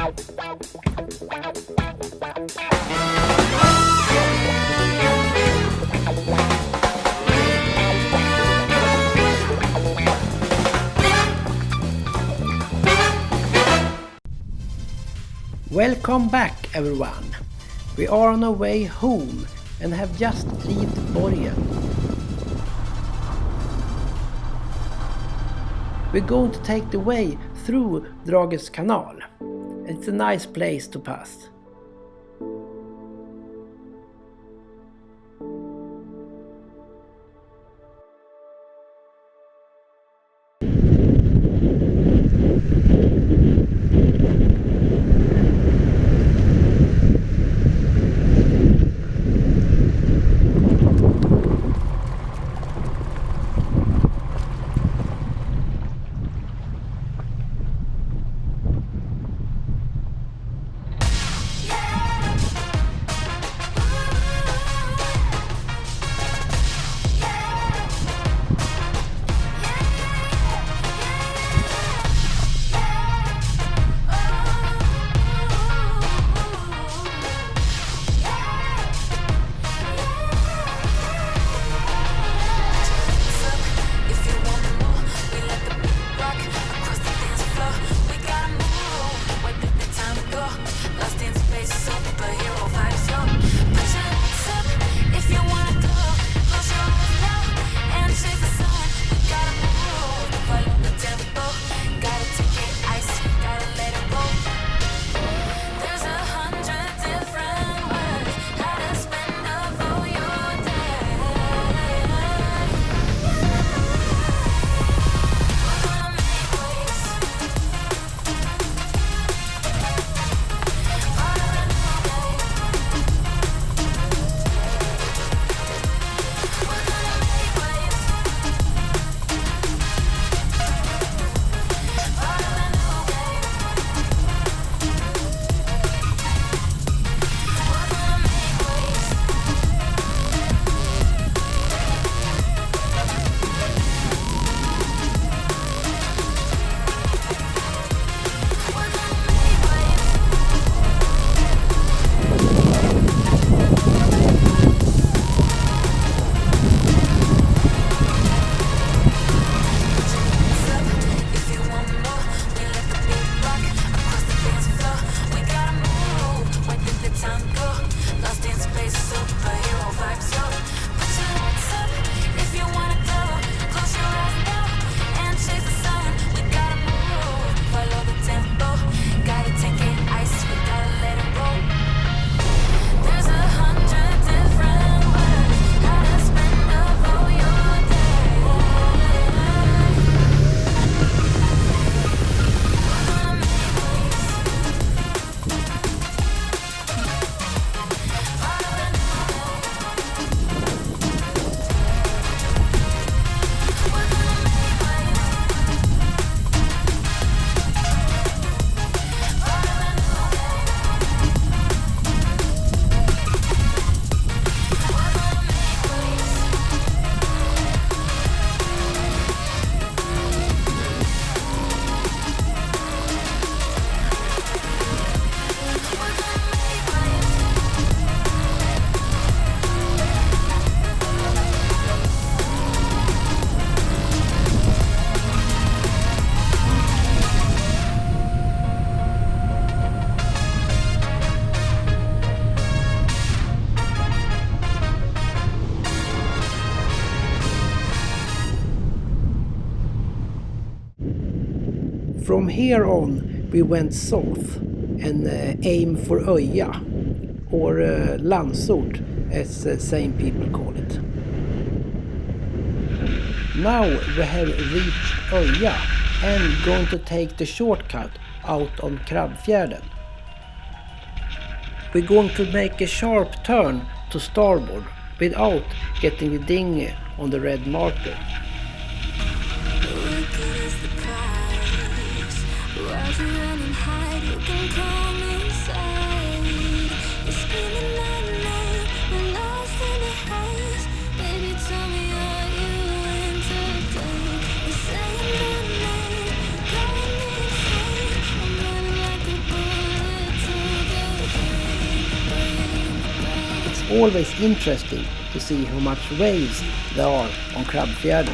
Welcome back everyone. We are on our way home and have just left Borgen. We're going to take the way through Drageskanal. It's a nice place to pass. From here on we went south and aim for Öja, or Lansort as same people call it. Now we have reached Öja and going to take the shortcut out on Krabbfjärden. We're going to make a sharp turn to starboard without getting the dinghy on the red marker. always interesting to see how much waves there are on Krabbfjärden.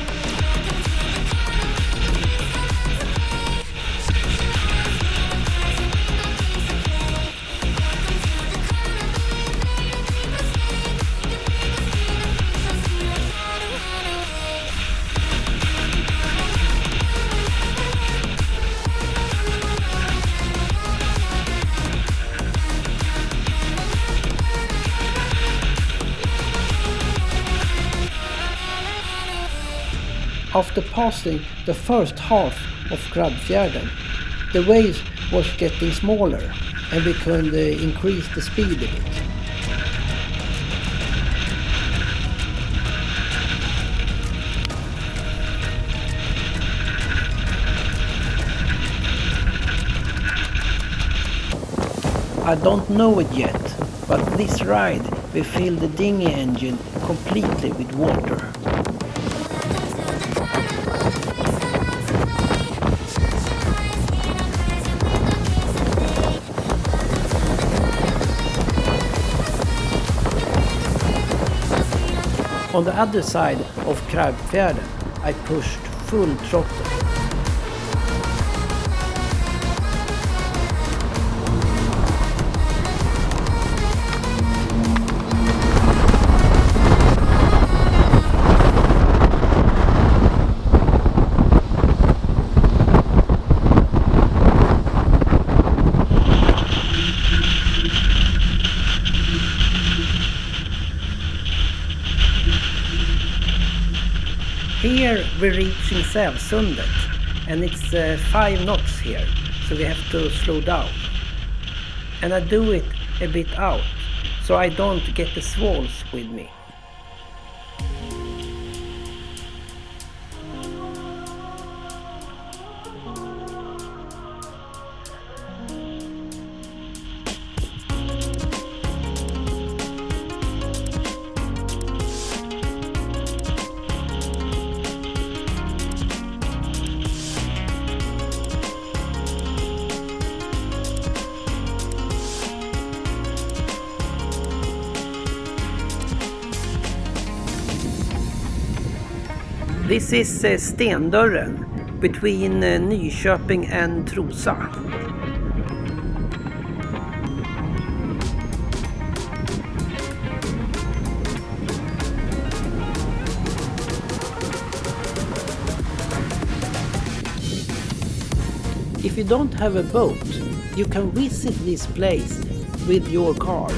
After passing the first half of Krabbfjärden, the waves was getting smaller and we could increase the speed a bit. I don't know it yet, but this ride we fill the dinghy engine completely with water. On the other side of Krabbfjärden, I pushed full throttle. Here we're reaching Sundet and it's 5 knots here, so we have to slow down. And I do it a bit out, so I don't get the swalls with me. This is Stendörren, between Nyköping and Trosa. If you don't have a boat, you can visit this place with your car.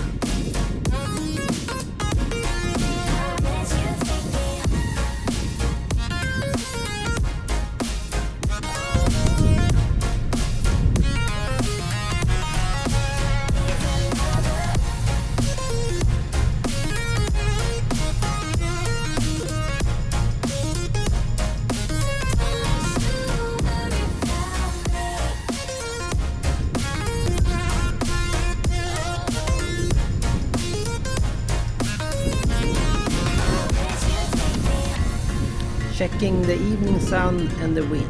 Checking the evening sun and the wind.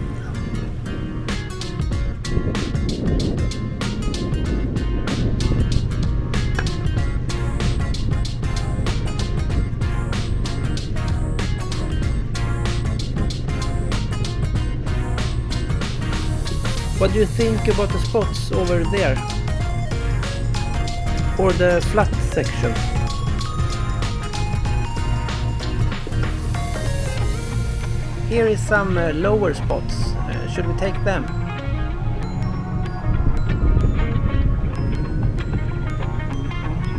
What do you think about the spots over there? Or the flat section? Here is some lower spots. Should we take them?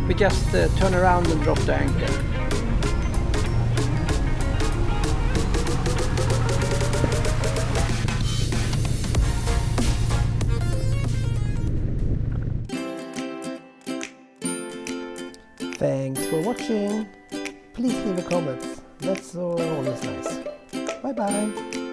We just turn around and drop the anchor. Thanks for watching. Please leave a comment. That's always nice. Bye bye.